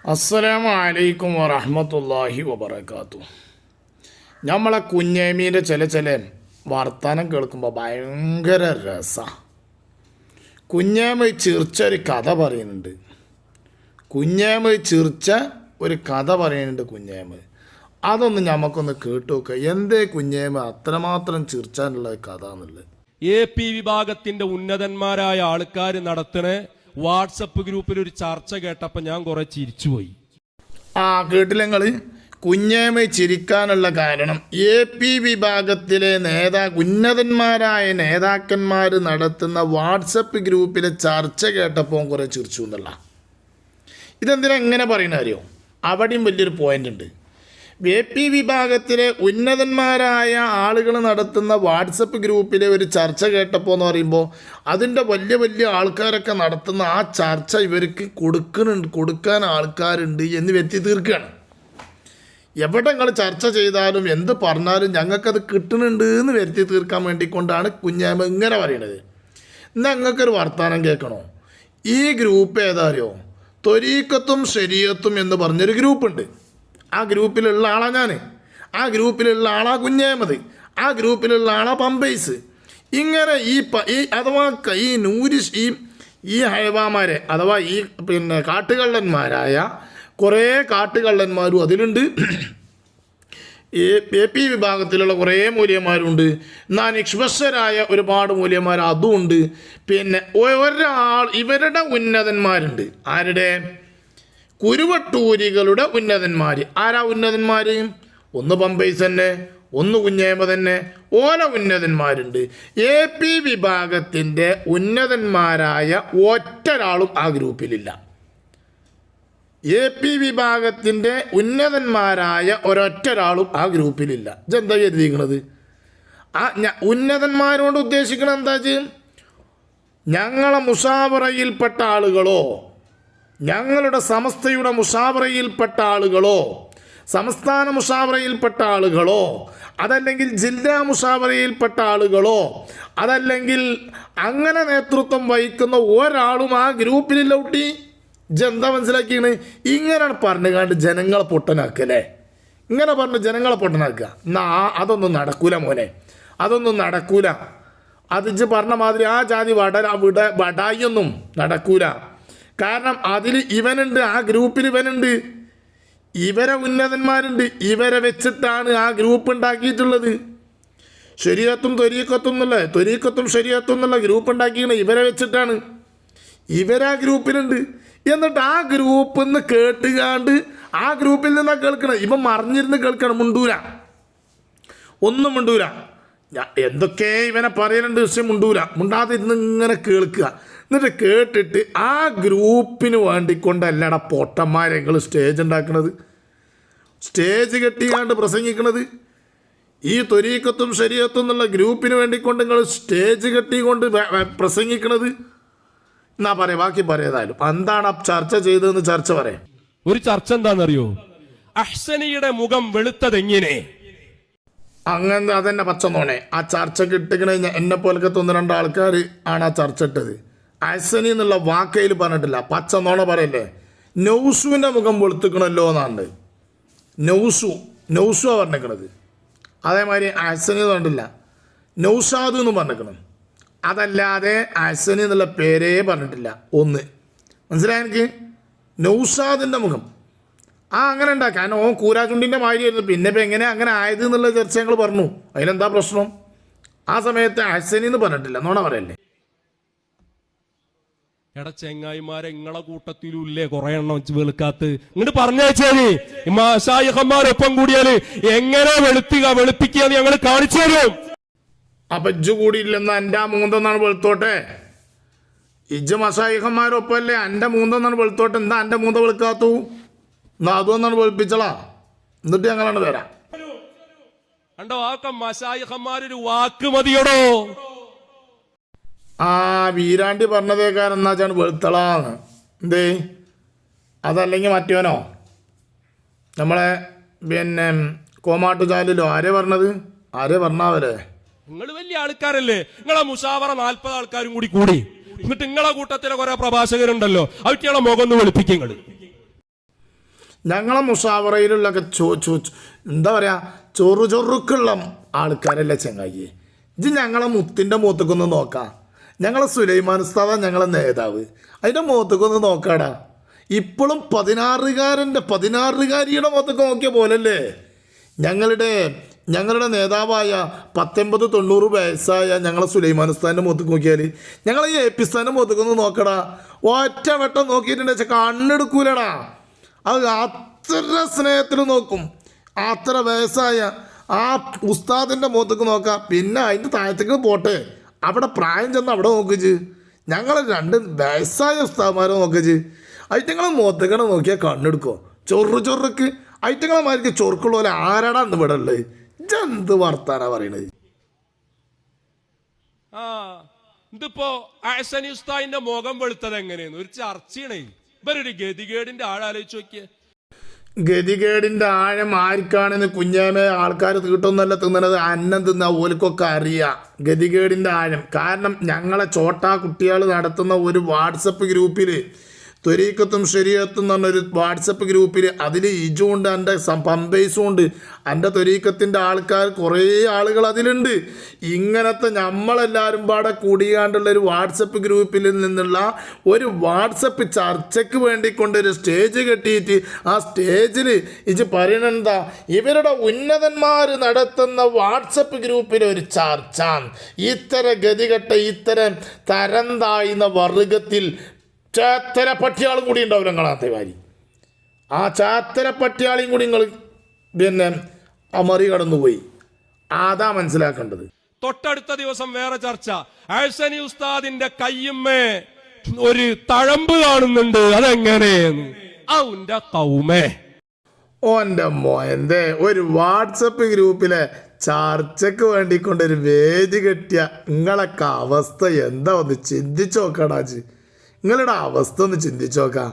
അസ്സലാമു അലൈക്കും വറഹ്മത്തുള്ളാഹി വബറകാതുഹു. നമ്മളെ കുഞ്ഞേമീൻ്റെ ചില വർത്തമാനം കേൾക്കുമ്പോൾ ഭയങ്കര രസമാണ്. കുഞ്ഞേമ ചിരിച്ചൊരു കഥ പറയുന്നുണ്ട്. കുഞ്ഞേമ അതൊന്ന് നമുക്കൊന്ന് കേട്ടു നോക്കുക. എന്തേ കുഞ്ഞേമ അത്രമാത്രം ചിരിച്ചാനുള്ള കഥ എന്നുള്ളത്. AP വിഭാഗത്തിന്റെ ഉന്നതന്മാരായ ആൾക്കാർ നടത്തുന്ന വാട്സപ്പ് ഗ്രൂപ്പിൽ ഒരു ചർച്ച കേട്ടപ്പോൾ ഞാൻ കുറെ ചിരിച്ചുപോയി. കേട്ടില്ല നിങ്ങള്? കുഞ്ഞേമ ചിരിക്കാനുള്ള കാരണം AP വിഭാഗത്തിലെ ഉന്നതന്മാരായ നേതാക്കന്മാർ നടത്തുന്ന വാട്സപ്പ് ഗ്രൂപ്പിലെ ചർച്ച കേട്ടപ്പോൾ കുറെ ചിരിച്ചു എന്നുള്ള. ഇതെന്തിനാ എങ്ങനെ പറയുന്ന അറിയോ? അവിടെയും വലിയൊരു പോയിന്റ് ഉണ്ട്. AP വിഭാഗത്തിലെ ഉന്നതന്മാരായ ആളുകൾ നടത്തുന്ന വാട്സപ്പ് ഗ്രൂപ്പിലെ ഒരു ചർച്ച കേട്ടപ്പോൾ എന്ന് പറയുമ്പോൾ അതിൻ്റെ വലിയ ആൾക്കാരൊക്കെ നടത്തുന്ന ആ ചർച്ച ഇവർക്ക് കൊടുക്കാൻ ആൾക്കാരുണ്ട് എന്ന് വ്യക്തി തീർക്കുകയാണ്. എവിടെ നിങ്ങൾ ചർച്ച ചെയ്താലും എന്ത് പറഞ്ഞാലും ഞങ്ങൾക്കത് കിട്ടുന്നുണ്ട് എന്ന് വരുത്തി തീർക്കാൻ വേണ്ടിക്കൊണ്ടാണ് കുഞ്ഞായ്മ ഇങ്ങനെ പറയണത്. എന്നാൽ ഞങ്ങൾക്കൊരു വർത്തമാനം കേൾക്കണോ? ഈ ഗ്രൂപ്പ് ഏതാ അറിയോ? ത്വരീഖത്തും ശരീഅത്തും എന്ന് പറഞ്ഞൊരു ഗ്രൂപ്പുണ്ട്. ആ ഗ്രൂപ്പിലുള്ള ആളാണ് ഞാൻ, ആ ഗ്രൂപ്പിലുള്ള ആളാ കുഞ്ഞേമത്, ആ ഗ്രൂപ്പിലുള്ള ആളാ പമ്പൈസ്. ഇങ്ങനെ അഥവാ ഈ ഹൈവാമാരെ അഥവാ കാട്ടുകള്ളന്മാരായ കുറേ കാട്ടുകള്ളന്മാരും അതിലുണ്ട്. AP വിഭാഗത്തിലുള്ള കുറേ മൂല്യന്മാരുണ്ട്. എന്നാൽ നിഷ്പക്ഷരായ ഒരുപാട് മൂല്യന്മാർ അതുമുണ്ട്. പിന്നെ ഇവരുടെ ഉന്നതന്മാരുണ്ട്. ആരുടെ? കുരുവട്ടൂരികളുടെ ഉന്നതന്മാർ. ആരാ ഉന്നതന്മാർ? ഒന്ന് പമ്പൈസ് തന്നെ, ഒന്ന് കുഞ്ഞേമ തന്നെ. ഓല ഉന്നതന്മാരുണ്ട്. AP വിഭാഗത്തിൻ്റെ ഉന്നതന്മാരായ ഒറ്റൊരാളും ആ ഗ്രൂപ്പിലില്ല. AP വിഭാഗത്തിൻ്റെ ഉന്നതന്മാരായ ഒരൊറ്റൊരാളും ആ ഗ്രൂപ്പിലില്ല. ഇതെന്താ കരുതിയിരിക്കണത്? ഉന്നതന്മാരോട് ഉദ്ദേശിക്കണം എന്താ വെച്ചാൽ ഞങ്ങളെ മുസാവറയിൽപ്പെട്ട ആളുകളോ, ഞങ്ങളുടെ സമസ്തയുടെ മുസാവറയിൽപ്പെട്ട ആളുകളോ, സംസ്ഥാന മുസാവറയിൽപ്പെട്ട ആളുകളോ, അതല്ലെങ്കിൽ ജില്ലാ മുസാവറയിൽപ്പെട്ട ആളുകളോ, അതല്ലെങ്കിൽ അങ്ങനെ നേതൃത്വം വഹിക്കുന്ന ഒരാളും ആ ഗ്രൂപ്പിലില്ല. ഊട്ടി എന്താ മനസ്സിലാക്കിയാണ്? ഇങ്ങനെയാണ് പറഞ്ഞുകാണ്ട് ജനങ്ങളെ പൊട്ടനാക്കല്ലേ? ഇങ്ങനെ പറഞ്ഞ് ജനങ്ങളെ പൊട്ടനാക്കുക. അതൊന്നും നടക്കൂല മോനെ, അതൊന്നും നടക്കൂല. അത് പറഞ്ഞ മാതിരി ആ ജാതി വടായൊന്നും നടക്കൂല. കാരണം അതിൽ ഇവനുണ്ട്, ആ ഗ്രൂപ്പിൽ ഇവനുണ്ട്, ഇവരെ ഉന്നതന്മാരുണ്ട്. ഇവരെ വെച്ചിട്ടാണ് ആ ഗ്രൂപ്പ് ഉണ്ടാക്കിയിട്ടുള്ളത്. ശരീഅത്തും ത്വരീഖത്തും ശരീഅത്തും എന്നുള്ള ഗ്രൂപ്പ് ഉണ്ടാക്കിയത് ഇവരെ വെച്ചിട്ടാണ്. ഇവരാ ഗ്രൂപ്പിലുണ്ട്. എന്നിട്ട് ആ ഗ്രൂപ്പിൽ നിന്ന് കേട്ടുകാണ്ട് ആ ഗ്രൂപ്പിൽ നിന്നാണ് കേൾക്കണം. ഇവൻ മറിഞ്ഞിരുന്ന് കേൾക്കണം. ഒന്നും മുണ്ടൂല. എന്തൊക്കെ ഇവനെ പറയലുണ്ട്, പക്ഷെ മുണ്ടാതെ ഇരുന്ന് ഇങ്ങനെ കേൾക്കുക. എന്നിട്ട് കേട്ടിട്ട് ആ ഗ്രൂപ്പിന് വേണ്ടിക്കൊണ്ടല്ലടാ പൊട്ടന്മാരെ നിങ്ങൾ സ്റ്റേജ് ഉണ്ടാക്കണത്, സ്റ്റേജ് കെട്ടിക്കാണ്ട് പ്രസംഗിക്കണത്. ഈ ത്വരീഖത്തും ശരീഅത്തും എന്നുള്ള ഗ്രൂപ്പിന് വേണ്ടിക്കൊണ്ട് നിങ്ങൾ സ്റ്റേജ് കെട്ടിക്കൊണ്ട് പ്രസംഗിക്കണത്. എന്നാ പറയാം, ബാക്കി പറയതായാലും എന്താണ് ചർച്ച ചെയ്തതെന്ന് ചർച്ച പറയാം. ഒരു ചർച്ച എന്താണെന്നറിയോ? അഹ്സനിയുടെ മുഖം വെളുത്തതെങ്ങനെ? അങ്ങനെ അതന്നെ പച്ചനോണെ. ആ ചർച്ച കിട്ടിക്കണ എന്നെ പോലൊക്കെ 1-2 ആൾക്കാർ ആണ് ആ ചർച്ച ഇട്ടത്. അഹ്സനി എന്നുള്ള വാക്കയിൽ പറഞ്ഞിട്ടില്ല, പച്ചനോണ പറയല്ലേ. നൗസുവിൻ്റെ മുഖം വെളുത്തിക്കണല്ലോ എന്നാണ് നൗസു പറഞ്ഞിരിക്കണത്. അതേമാതിരി അഹ്സനി പറഞ്ഞിട്ടില്ല, നൗസാദ് എന്ന് പറഞ്ഞിരിക്കണം. അതല്ലാതെ അഹ്സനി എന്നുള്ള പേരേ പറഞ്ഞിട്ടില്ല. ഒന്ന് മനസ്സിലായ എനിക്ക്? നൗസാദിൻ്റെ മുഖം അങ്ങനെ ഉണ്ടാക്കുക. കാരണം ഓൻ കൂരാചുണ്ടിൻ്റെ മാതിരിയായിരുന്നു. പിന്നെ ഇപ്പം എങ്ങനെ അങ്ങനെ ആയത് എന്നുള്ള ചർച്ച ഞങ്ങൾ പറഞ്ഞു. അതിലെന്താ പ്രശ്നം? ആ സമയത്ത് അഹ്സനി എന്ന് പറഞ്ഞിട്ടില്ല, നോണ പറയല്ലേ. എടാ ചെങ്ങായിമാരെ, ഇങ്ങളെ കൂട്ടത്തിലുല്ലേ കുറെ എണ്ണം വെളുക്കാത്ത്? ഇങ്ങോട്ട് പറഞ്ഞേച്ചാല് മശായിഖന്മാരൊപ്പം കൂടിയാല് എങ്ങനെ വെളുപ്പിക്കുക ഞങ്ങൾ കാണിച്ചു തരും. അപ്പൊ ഇജ്ജ് കൂടിയില്ലെന്നാ എൻ്റെ മൂന്നെന്നാണ് വെളുത്തോട്ടെ. ഇജ്ജ് മശായിഖന്മാരൊപ്പമല്ലേ, എൻ്റെ മൂന്നെന്നാണ് വെളുത്തോട്ടെ. എന്താ എൻ്റെ മൂന്ന വെളുക്കാത്തു? എന്നാ അതൊന്നാണ് വെളുപ്പിച്ചളാ, എന്നിട്ട് ഞങ്ങളാണ് വരാം. കണ്ടോ, ആക്കം മശായിഖന്മാരൊരു വാക്ക് മതിയോടോ. വീരാണ്ടി പറഞ്ഞതേക്കാരൻ എന്നാച്ചാണ് വെളുത്തളാന്ന്. എന്തേ? അതല്ലെങ്കിൽ മറ്റവനോ, നമ്മളെ കോമാട്ടുചാലിലോ ആരേ പറഞ്ഞാവരെ? നിങ്ങൾ വലിയ ആൾക്കാരല്ലേ? നിങ്ങളെ മുസാവറ 40 ആൾക്കാരും കൂടി എന്നിട്ട് നിങ്ങളെ കൂട്ടത്തിലെ കുറെ പ്രഭാഷകരുണ്ടല്ലോ, അവറ്റകളെ മുഖം ഒന്ന് വെളുപ്പിക്കുക. ഞങ്ങളെ മുഷാവറയിലുള്ളൊക്കെ എന്താ പറയുക ചൊറുക്കുള്ള ആൾക്കാരല്ല ചങ്ങായി. ഇത് ഞങ്ങളെ മുത്തിൻ്റെ മുഖത്തേക്കൊന്ന് നോക്കാം. ഞങ്ങളെ സുലൈമാൻ ഉസ്താദ ഞങ്ങളെ നേതാവ്, അതിൻ്റെ മുഖത്തേക്കൊന്ന് നോക്കാടാ. ഇപ്പോഴും 16കാരിയുടെ മുഖത്തേക്ക് നോക്കിയ പോലല്ലേ ഞങ്ങളുടെ നേതാവായ 89-90 വയസ്സായ ഞങ്ങളെ സുലൈമാൻ ഉസ്താദിൻ്റെ മുഖത്തേക്ക് നോക്കിയാൽ ഞങ്ങളെ ഈ AP ഉസ്താദിൻ്റെ മുഖത്തേക്കൊന്ന് നോക്കടാ. ഒറ്റ വട്ടം നോക്കിയിട്ടുണ്ടെന്ന് വെച്ചാൽ കണ്ണെടുക്കൂലടാ. അത് അത്ര സ്നേഹത്തിൽ നോക്കും. അത്ര വയസ്സായ ആ ഉസ്താദിൻ്റെ മുഖത്തേക്ക് നോക്കാം. പിന്നെ അതിൻ്റെ താഴത്തേക്ക് പോട്ടെ, അവിടെ പ്രായം ചെന്ന് അവിടെ നോക്കിച്ച് ഞങ്ങൾ 2 വയസ്സായ ഉസ്താദ്മാരെ നോക്കിച്ച് ഐറ്റങ്ങളെ മുഖത്തേക്കാണ് നോക്കിയാൽ കണ്ണെടുക്കോ. ചൊറുക്ക് ഐറ്റങ്ങളമാർക്ക് ചൊറുക്കുള്ള പോലെ ആരാടാ അന്ന് ഇവിടെ ഉള്ളത്? ഇതെന്ത് വർത്താനാ പറയണത്? ഇതിപ്പോ അഹ്സനി ഉസ്താദിന്റെ മുഖം വെളുത്തത് എങ്ങനെയെന്ന് ഒരു ചർച്ചയാണ്. ഇവരൊരു ഗതികേടിന്റെ ആളാലോചിച്ച് നോക്കിയേ. ഗതികേടിൻ്റെ ആഴം ആർക്കാണെന്ന് കുഞ്ഞാമേ ആൾക്കാർ തീട്ടൊന്നല്ല തിന്നണത്, അന്നം തിന്ന ഓൽക്കൊക്കെ അറിയാം ഗതികേടിൻ്റെ ആഴം. കാരണം ഞങ്ങളെ ചോട്ടാ കുട്ടികൾ നടത്തുന്ന ഒരു വാട്സപ്പ് ഗ്രൂപ്പിൽ ത്വരീക്കത്തും ശരീഅത്തും എന്ന് പറഞ്ഞൊരു വാട്സപ്പ് ഗ്രൂപ്പിൽ അതിൽ ഇജുണ്ട്, എൻ്റെ പമ്പേസും ഉണ്ട്, എൻ്റെ ത്വരീക്കത്തിൻ്റെ ആൾക്കാർ കുറേ ആളുകൾ അതിലുണ്ട്. ഇങ്ങനത്തെ നമ്മളെല്ലാവരും പാടെ കൂടിയാണ്ടുള്ളൊരു വാട്സപ്പ് ഗ്രൂപ്പിൽ നിന്നുള്ള ഒരു വാട്സപ്പ് ചർച്ചയ്ക്ക് വേണ്ടിക്കൊണ്ടൊരു സ്റ്റേജ് കെട്ടിയിട്ട് ആ സ്റ്റേജിൽ ഇജ് പറയണെന്താ ഇവരുടെ ഉന്നതന്മാർ നടത്തുന്ന വാട്സപ്പ് ഗ്രൂപ്പിൽ ഒരു ചർച്ച. ഇത്തരം ഗതികെട്ട ഇത്തരം തരം താഴ്ന്ന വർഗത്തിൽ ചാത്തര പട്ടിയാളും കൂടി ഉണ്ടാവില്ല നിങ്ങളാത്ത കാര്യം. ആ ചാത്തര പട്ടിയാളെയും കൂടി നിങ്ങൾ പിന്നെ മറികടന്നുപോയി. അതാ മനസ്സിലാക്കേണ്ടത്. തൊട്ടടുത്ത ദിവസം വേറെ ചർച്ച. അഹ്സനി ഉസ്താദിന്റെ കയ്യുമ്മേ ഒരു തഴമ്പ് കാണുന്നുണ്ട്, അതെങ്ങനെയെന്ന്. ഔന്റെ കൗമേ ഓൻ്റെ മോയൻ്റെ ഒരു വാട്സപ്പ് ഗ്രൂപ്പിലെ ചർച്ചയ്ക്ക് വേണ്ടിക്കൊണ്ടൊരു വേദി കെട്ടിയ നിങ്ങളൊക്കെ അവസ്ഥ എന്താ ഒന്ന് ചിന്തിച്ചു നോക്കടാച്ച്. നിങ്ങളുടെ അവസ്ഥ ഒന്ന് ചിന്തിച്ചു നോക്കാം.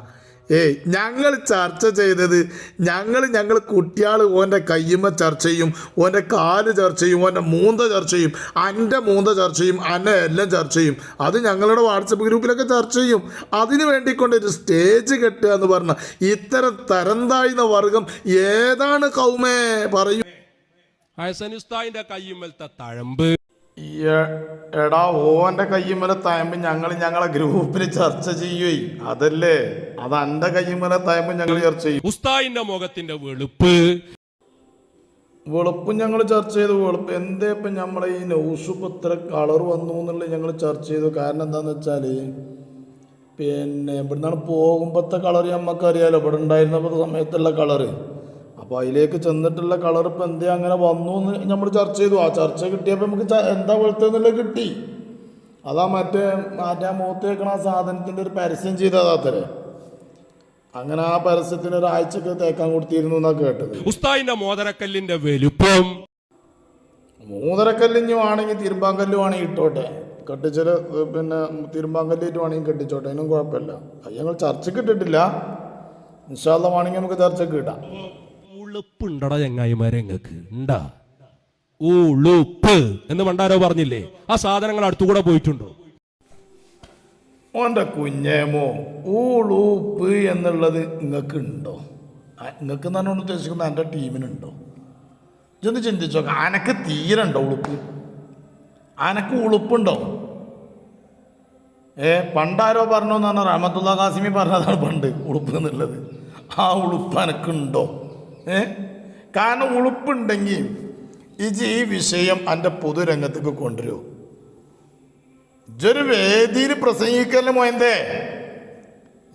ഞങ്ങൾ ചർച്ച ചെയ്തത് ഞങ്ങൾ കുട്ടികൾ ഓൻ്റെ കയ്യുമ്മ ചർച്ച ചെയ്യും, ഓൻ്റെ കാല് ചർച്ച ചെയ്യും, ഓൻ്റെ മൂന്ത ചർച്ച ചെയ്യും, എൻ്റെ മൂന്ത ചർച്ച ചെയ്യും, അന്നെ എല്ലാം ചർച്ച ചെയ്യും. അത് ഞങ്ങളുടെ വാട്സപ്പ് ഗ്രൂപ്പിലൊക്കെ ചർച്ച ചെയ്യും. അതിന് വേണ്ടിക്കൊണ്ടൊരു സ്റ്റേജ് കെട്ടുക എന്ന് പറഞ്ഞാൽ ഇത്തരം തരം താഴ്ന്ന വർഗം ഏതാണ് കൗമേ പറയൂ. അഹ്സനി ഉസ്താദിന്റെ കയ്യുമ്മലത്തെ തഴമ്പ് എടാ ഓൻ്റെ കയ്യുമ്മലെ തയമ്പ് ഞങ്ങളെ ഗ്രൂപ്പിൽ ചർച്ച ചെയ്യുവേ. അതല്ലേ അത് എൻ്റെ കയ്യുമ്മലെ തയമ്പ് ഞങ്ങൾ ചർച്ച ചെയ്യും. ഉസ്താദിന്റെ മുഖത്തിന്റെ വെളുപ്പും ഞങ്ങൾ ചർച്ച ചെയ്തു. വെളുപ്പ് എന്തേ ഇപ്പം നമ്മളെ ഈ നൗസുപ്പ് ഇത്ര കളർ വന്നു എന്നുള്ളത് ഞങ്ങൾ ചർച്ച ചെയ്തു. കാരണം എന്താണെന്ന് വെച്ചാൽ പിന്നെ ഇവിടുന്നാണ് പോകുമ്പോഴത്തെ കളർ നമുക്കറിയാലോ, ഇവിടെ ഉണ്ടായിരുന്ന സമയത്തുള്ള കളറ്. അപ്പോൾ അതിലേക്ക് ചെന്നിട്ടുള്ള കളർ ഇപ്പം എന്തേ അങ്ങനെ വന്നു എന്ന് നമ്മൾ ചർച്ച ചെയ്തു. ആ ചർച്ച കിട്ടിയപ്പോൾ നമുക്ക് എന്താ വെളുത്തെന്നുള്ളത് കിട്ടി. അതാ മറ്റേ മുഖത്ത് വെക്കണ ആ സാധനത്തിൻ്റെ ഒരു പരസ്യം ചെയ്തതാത്തരെ. അങ്ങനെ ആ പരസ്യത്തിന് ഒരാഴ്ചക്ക് തേക്കാൻ കൊടുത്തിരുന്നു എന്നാ കേട്ടത്. ഉസ്താദിന്റെ മോതിരക്കല്ലിന്റെ വലുപ്പം. മോതിരക്കല്ലിഞ്ഞു ആണെങ്കിൽ തിരുമ്പാങ്കല്ല് വേണമെങ്കിൽ ഇട്ടോട്ടെ, കെട്ടിച്ചൊരു പിന്നെ തിരുമ്പാങ്കല്ലിട്ട് വേണമെങ്കിൽ കെട്ടിച്ചോട്ടെ, അതിനും കുഴപ്പമില്ല. അത് ഞങ്ങൾ ചർച്ചയ്ക്ക് ഇട്ടിട്ടില്ല. ഇൻഷാ അല്ലാഹ് വേണമെങ്കിൽ നമുക്ക് ചർച്ചയ്ക്ക് ഇടാം. ഉളുപ്പുണ്ടടാ ചങ്ങായിമാരെ നിങ്ങൾക്ക് ഉണ്ടാ? ഉളുപ്പ് എന്ന് പണ്ടാരോ പറഞ്ഞില്ലേ? ആ സാധനങ്ങൾ അടുത്തുകൂടെ പോയിട്ടുണ്ടോ? ഓൻ്റെ കുഞ്ഞേമോ ഊളൂപ്പ് എന്നുള്ളത് നിങ്ങൾക്ക് ഉണ്ടോ? നിങ്ങൾക്ക് എന്നാണ് ഉദ്ദേശിക്കുന്നത് എൻ്റെ ടീമിനുണ്ടോ? ഇതൊന്ന് ചിന്തിച്ചോ. അനക്ക് തീരെ ഉണ്ടോ ഉളുപ്പ്? അനക്ക് ഉളുപ്പുണ്ടോ? പണ്ടാരോ പറഞ്ഞു എന്ന് പറഞ്ഞാൽ റഹ്മത്തുള്ള ഖാസിമി പറഞ്ഞതാണ് പണ്ട് ഉളുപ്പ് എന്നുള്ളത്. ആ ഉളുപ്പ് അനക്കുണ്ടോ? കാരണം ഉളുപ്പുണ്ടെങ്കിൽ ഈ വിഷയം എൻ്റെ പൊതുരംഗത്തേക്ക് കൊണ്ടുവരൂ. ഇജൊരു വേദിയിൽ പ്രസംഗിക്കല്ലേ മോയന്തേ,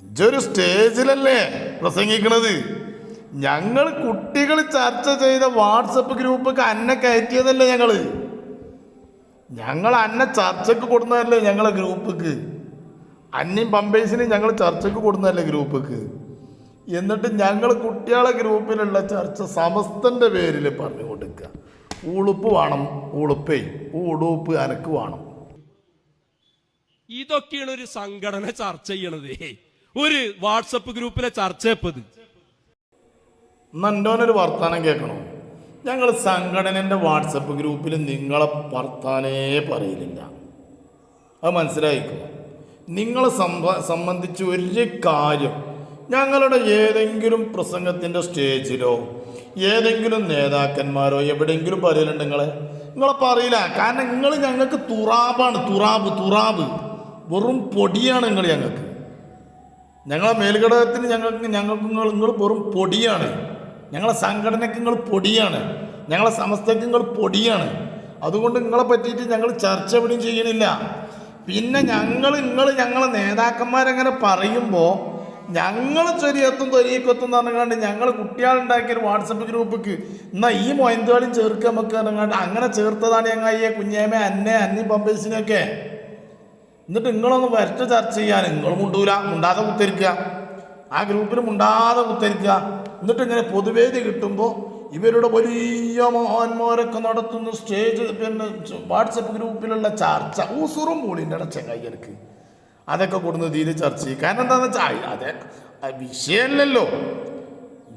ഇജൊരു സ്റ്റേജിലല്ലേ പ്രസംഗിക്കണത്. ഞങ്ങൾ കുട്ടികൾ ചർച്ച ചെയ്ത വാട്സപ്പ് ഗ്രൂപ്പൊക്കെ അന്നെ കയറ്റിയതല്ലേ ഞങ്ങൾ അന്നെ ചർച്ചയ്ക്ക് കൊടുന്നതല്ലേ ഞങ്ങളെ ഗ്രൂപ്പിക്ക്. അന്നയും പമ്പേഴ്സിനെയും ഞങ്ങൾ ചർച്ചയ്ക്ക് കൊടുന്നതല്ലേ ഗ്രൂപ്പിക്ക്. എന്നിട്ട് ഞങ്ങൾ കുട്ടികളെ ഗ്രൂപ്പിലുള്ള ചർച്ച സമസ്തൻ്റെ പേരിൽ പറഞ്ഞു കൊടുക്കുക. ഉളുപ്പ് വേണം, ഉളുപ്പേ ഉടുപ്പ് അനക്ക് വേണം. ഇതൊക്കെയാണ് ഒരു സംഘടന ചർച്ച ചെയ്യണത്. ഒരു വാട്സപ്പ് ഗ്രൂപ്പിലെ ചർച്ച എപ്പത് നന്റോനൊരു വർത്താനം കേൾക്കണോ? ഞങ്ങൾ സംഘടനൻ്റെ വാട്സപ്പ് ഗ്രൂപ്പിൽ നിങ്ങളെ വർത്താനേ പറയലില്ല. അത് മനസ്സിലായിക്കോ. നിങ്ങളെ സംബന്ധിച്ച് ഒരു കാര്യം ഞങ്ങളുടെ ഏതെങ്കിലും പ്രസംഗത്തിൻ്റെ സ്റ്റേജിലോ ഏതെങ്കിലും നേതാക്കന്മാരോ എവിടെയെങ്കിലും പറയലുണ്ട് നിങ്ങളെ പറയില്ല. കാരണം നിങ്ങൾ ഞങ്ങൾക്ക് തുറാബാണ്, തുറാബ് വെറും പൊടിയാണ് നിങ്ങൾ ഞങ്ങൾക്ക്. ഞങ്ങളെ മേൽഘടകത്തിന് ഞങ്ങൾക്ക് നിങ്ങൾ വെറും പൊടിയാണ്. ഞങ്ങളെ സംഘടനയ്ക്ക് നിങ്ങൾ പൊടിയാണ്. ഞങ്ങളെ സമസ്തയ്ക്ക് നിങ്ങൾ പൊടിയാണ്. അതുകൊണ്ട് നിങ്ങളെ പറ്റിയിട്ട് ഞങ്ങൾ ചർച്ച എവിടെയും ചെയ്യണില്ല. പിന്നെ ഞങ്ങളെ നേതാക്കന്മാരെങ്ങനെ പറയുമ്പോൾ ഞങ്ങൾ ചെറിയത്തും തൊരിയക്കത്തും എന്ന് പറഞ്ഞാണ്ട് ഞങ്ങൾ കുട്ടികളുണ്ടാക്കിയൊരു വാട്സപ്പ് ഗ്രൂപ്പിക്ക് എന്നാൽ ഈ മൊയന്തുകാലും ചേർക്കുക നമുക്ക് പറഞ്ഞാണ്ട് അങ്ങനെ ചേർത്തതാണ് ഞങ്ങൾ ഈ കുഞ്ഞേമ അന്നി പമ്പേഴ്സിനെയൊക്കെ. എന്നിട്ട് നിങ്ങളൊന്ന് വരട്ട് ചർച്ച ചെയ്യാൻ നിങ്ങൾ മുണ്ടാതെ കുത്തിരിക്കുക, ആ ഗ്രൂപ്പിൽ മുണ്ടാതെ കുത്തിരിക്കുക. എന്നിട്ട് ഇങ്ങനെ പൊതുവേദി കിട്ടുമ്പോൾ ഇവരുടെ വലിയ മഹാന്മാരൊക്കെ നടത്തുന്ന സ്റ്റേജ് പിന്നെ വാട്സപ്പ് ഗ്രൂപ്പിലുള്ള ചർച്ച ഊസുറും മൂളിൻ്റെ ചങ്ങായിക്ക് അതൊക്കെ കൊടുന്ന് തീരെ ചർച്ച ചെയ്യും. കാരണം എന്താണെന്ന് വെച്ചാൽ അതെ വിഷയമല്ലല്ലോ,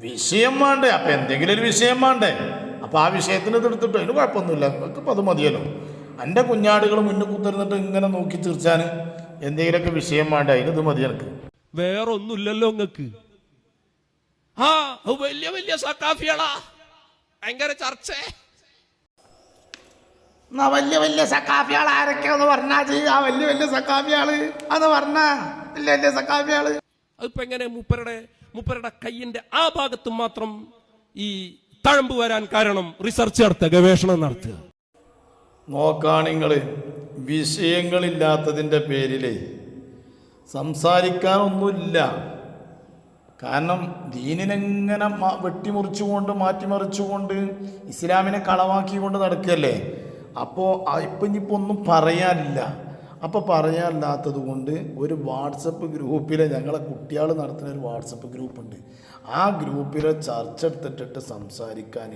വിഷയം വേണ്ടേ. അപ്പം എന്തെങ്കിലും ഒരു വിഷയം വേണ്ടേ. അപ്പം ആ വിഷയത്തിന് ഇതെടുത്തിട്ട് അതിന് കുഴപ്പമൊന്നുമില്ല, നമുക്കിപ്പോൾ അത് മതിയല്ലോ. എൻ്റെ കുഞ്ഞാടുകൾ മുന്നിൽ കുത്തിരുന്നിട്ട് ഇങ്ങനെ നോക്കി ചിരിച്ചാൻ എന്തെങ്കിലുമൊക്കെ വിഷയം വേണ്ടേ, അതിനിത് മതി എനിക്ക്. വേറൊന്നുമില്ലല്ലോ നിങ്ങൾക്ക്. ആ വലിയ വലിയ സക്കാഫികളാ ഭയങ്കര ചർച്ച. എന്നാ വലിയ വലിയ സക്കാഫിയാൾ ആരൊക്കെയാന്ന് പറഞ്ഞാൽ ആ വലിയ വലിയ സക്കാഫിയാള് അത് പറഞ്ഞ വലിയ വലിയ സക്കാഫിയാള് അതിപ്പോ എങ്ങനെ മൂപ്പരുടെ കയ്യിന്റെ ആ ഭാഗത്ത് മാത്രം ഈ തഴമ്പ് വരാൻ കാരണം റിസർച്ച് നടത്തുക, ഗവേഷണം നടത്തുക. നോക്കാണിങ്ങള് വിഷയങ്ങളില്ലാത്തതിൻ്റെ പേരിലേ സംസാരിക്കാനൊന്നുമില്ല. കാരണം ദീനിനെങ്ങനെ വെട്ടിമുറിച്ചുകൊണ്ട് മാറ്റിമറിച്ചുകൊണ്ട് ഇസ്ലാമിനെ കളവാക്കിക്കൊണ്ട് നടക്കുകയല്ലേ. അപ്പോൾ ഇപ്പം ഇനിയിപ്പോൾ ഒന്നും പറയാനില്ല. അപ്പോൾ പറയാനില്ലാത്തത് കൊണ്ട് ഒരു വാട്സപ്പ് ഗ്രൂപ്പിൽ ഞങ്ങളെ കുട്ടികൾ നടത്തുന്ന ഒരു വാട്സപ്പ് ഗ്രൂപ്പുണ്ട്. ആ ഗ്രൂപ്പിലെ ചർച്ച എടുത്തിട്ടിട്ട് സംസാരിക്കാൻ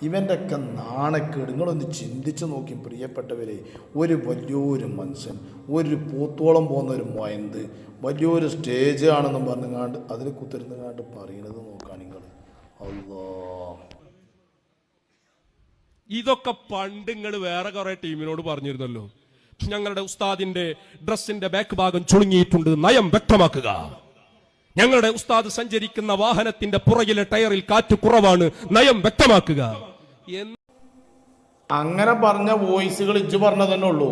ഇവൻ്റെയൊക്കെ നാണക്കേട് നിങ്ങളൊന്ന് ചിന്തിച്ച് നോക്കി പ്രിയപ്പെട്ടവരെ. ഒരു വലിയൊരു മനുഷ്യൻ ഒരു പൂത്തോളം പോകുന്ന ഒരു മൊയന്ത് വലിയൊരു സ്റ്റേജ് ആണെന്നും പറഞ്ഞുകൊണ്ട് അതിൽ കുത്തിരുന്നുകൊണ്ട് പറയുന്നത് നോക്കാൻ നിങ്ങൾ. അല്ലാ, ഇതൊക്കെ പണ്ട് നിങ്ങൾ വേറെ കുറെ ടീമിനോട് പറഞ്ഞിരുന്നല്ലോ, ഞങ്ങളുടെ ഉസ്താദിന്റെ ഡ്രസ്സിന്റെ ബാക്ക് ഭാഗം ചുളുങ്ങിയിട്ടുണ്ട്, നയം വ്യക്തമാക്കുക. ഞങ്ങളുടെ ഉസ്താദ് സഞ്ചരിക്കുന്ന വാഹനത്തിന്റെ പുറകിലെ ടയറിൽ കാറ്റ് കുറവാണ്, നയം വ്യക്തമാക്കുക. അങ്ങനെ പറഞ്ഞ വോയിസുകൾ ഇജ്ജ് പറഞ്ഞത് തന്നെ ഉള്ളൂ.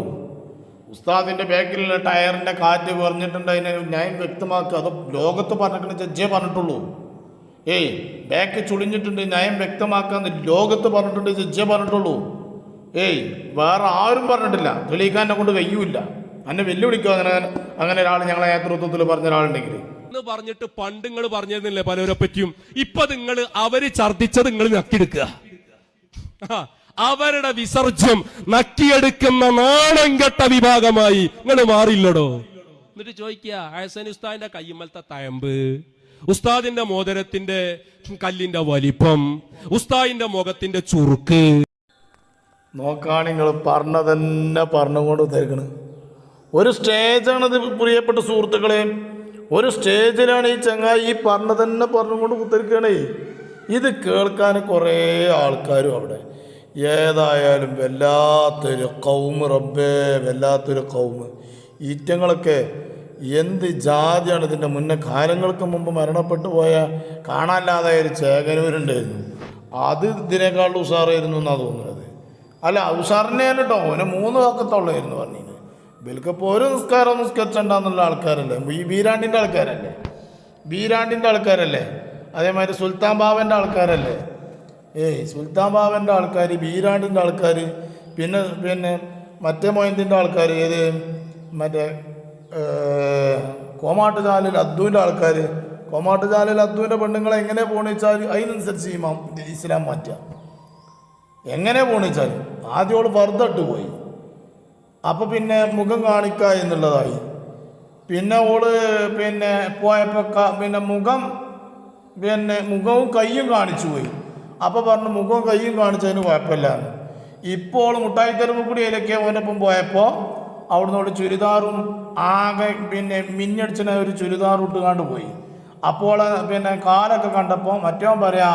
ഉസ്താദിന്റെ ബാക്കിലുള്ള ടയറിന്റെ കാറ്റ് കുറഞ്ഞിട്ടുണ്ട്, അതിനെ നയം വ്യക്തമാക്കുക. അത് ലോകത്ത് പറഞ്ഞിട്ടുണ്ട്, ജഡ്ജേ പറഞ്ഞിട്ടുള്ളൂ. ഏയ് ബാക്ക് ചുളിഞ്ഞിട്ടുണ്ട്, നയം വ്യക്തമാക്കാന്ന് ലോകത്ത് പറഞ്ഞിട്ടുണ്ട്, ജഡ്ജേ പറഞ്ഞിട്ടുള്ളൂ. ഏയ് വേറെ ആരും പറഞ്ഞിട്ടില്ല. തെളിയിക്കാനെ കൊണ്ട് കഴിയൂല. എന്നെ വെല്ലുവിളിക്കുക അങ്ങനെ ഒരാൾ ഞങ്ങളെ നേതൃത്വത്തിൽ പറഞ്ഞ ഒരാളുണ്ടെങ്കിൽ എന്ന് പറഞ്ഞിട്ട് പണ്ട് നിങ്ങൾ പറഞ്ഞിരുന്നില്ലേ പലരെ പറ്റിയും. ഇപ്പൊ നിങ്ങൾ അവര് ഛർദിച്ചത് നിങ്ങൾ നക്കിയെടുക്കുക. അവരുടെ വിസർജ്യം നക്കിയെടുക്കുന്ന നാണം കെട്ട വിഭാഗമായി നിങ്ങൾ മാറില്ലടോ. എന്നിട്ട് ചോദിക്കുക ഹസൻ ഉസ്താദിന്റെ കയ്യുമ്മലത്തെ തയമ്പ്, ഉസ്താദിന്റെ മോതിരത്തിന്റെ കല്ലിന്റെ വലിപ്പം, ഉസ്താദിന്റെ മുഖത്തിന്റെ ചുറുക്ക്. നോക്കാണ് നിങ്ങൾ പറഞ്ഞതന്നെ പറഞ്ഞുകൊണ്ട് തരുകണ്. ഒരു സ്റ്റേജാണിത് പ്രിയപ്പെട്ട സുഹൃത്തുക്കളെ, ഒരു സ്റ്റേജിലാണ് ഈ ചങ്ങായി ഈ പറഞ്ഞതന്നെ പറഞ്ഞുകൊണ്ട് കുത്തിരിക്കണേ. ഇത് കേൾക്കാൻ കുറേ ആൾക്കാരും അവിടെ. ഏതായാലും വല്ലാത്തൊരു കൗമ് റബ്ബേ, വല്ലാത്തൊരു കൗമ്. ഈറ്റങ്ങളൊക്കെ എന്ത് ജാതിയാണ്. ഇതിൻ്റെ മുന്നേ കാലങ്ങൾക്ക് മുമ്പ് മരണപ്പെട്ടു പോയ കാണാനില്ലാതായ ഒരു ചേകനൂരുണ്ടായിരുന്നു. അത് ഇതിനേക്കാളും ഉഷാറായിരുന്നു എന്നാണ് തോന്നുന്നത്. അല്ല ഉഷാറിനെ കേട്ടോ, ഓനെ 3 വാക്കത്തോളമായിരുന്നു പറഞ്ഞിന്. ഇവൽക്കിപ്പോൾ ഒരു നിസ്കരിച്ചുണ്ടാന്നുള്ള ആൾക്കാരല്ലേ, ഈ ബീരാണ്ടിൻ്റെ ആൾക്കാരല്ലേ, അതേമാതിരി സുൽത്താൻ ബാവൻ്റെ ആൾക്കാരല്ലേ. സുൽത്താൻ ബാവൻ്റെ ആൾക്കാർ, ബീരാണ്ടിൻ്റെ ആൾക്കാർ, പിന്നെ മറ്റേ മൊയന്തിൻ്റെ ആൾക്കാർ, ഏത് മറ്റേ കോമാട്ടുചാലിൽ അദ്ദുവിൻ്റെ ആൾക്കാർ. കോമാട്ടുചാലിൽ അദ്ദുവിൻ്റെ പെണ്ണുങ്ങളെ എങ്ങനെ പോണിച്ചാൽ അതിനനുസരിച്ച് ഇസ്ലാം മാറ്റുക. എങ്ങനെ പോണിച്ചാൽ ആദ്യം ഓള് വെറുതെ പോയി, അപ്പം പിന്നെ മുഖം കാണിക്കുക എന്നുള്ളതായി. പിന്നെ ഓള് പോയപ്പോൾ മുഖവും കയ്യും കാണിച്ചു പോയി. അപ്പോൾ പറഞ്ഞു മുഖവും കയ്യും കാണിച്ചതിന് കുഴപ്പമില്ലാന്ന്. ഇപ്പോൾ മുട്ടായിത്തെരുവ് കൂടി അതിലൊക്കെ ഓനൊപ്പം പോയപ്പോൾ അവിടുന്ന് ഓള് ചുരിദാറും ആകെ മിന്നടിച്ചിനെ ഒരു ചുരിദാർ ഇട്ടുകാണ്ട് പോയി. അപ്പോൾ കാലൊക്കെ കണ്ടപ്പോൾ മറ്റവൻ പറയാ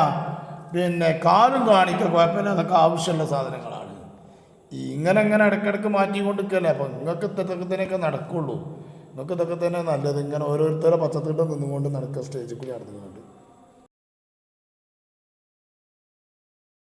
കാലും കാണിക്കുക കുഴപ്പമില്ല, അതൊക്കെ ആവശ്യമുള്ള സാധനങ്ങളാണ്. ഇങ്ങനെ ഇടയ്ക്കിടയ്ക്ക് മാറ്റിക്കൊണ്ടിരിക്കല്ലേ. അപ്പം നിങ്ങൾക്ക് ഇത്തരത്തിനൊക്കെ നടക്കുള്ളൂ. നിങ്ങൾക്ക് ഇതൊക്കെ തന്നെ നല്ലത്. ഇങ്ങനെ ഓരോരുത്തരെ പച്ചത്തിട്ട് നിന്നുകൊണ്ട് നടക്കുക സ്റ്റേജിൽ കൂടി നടന്നുകൊണ്ട്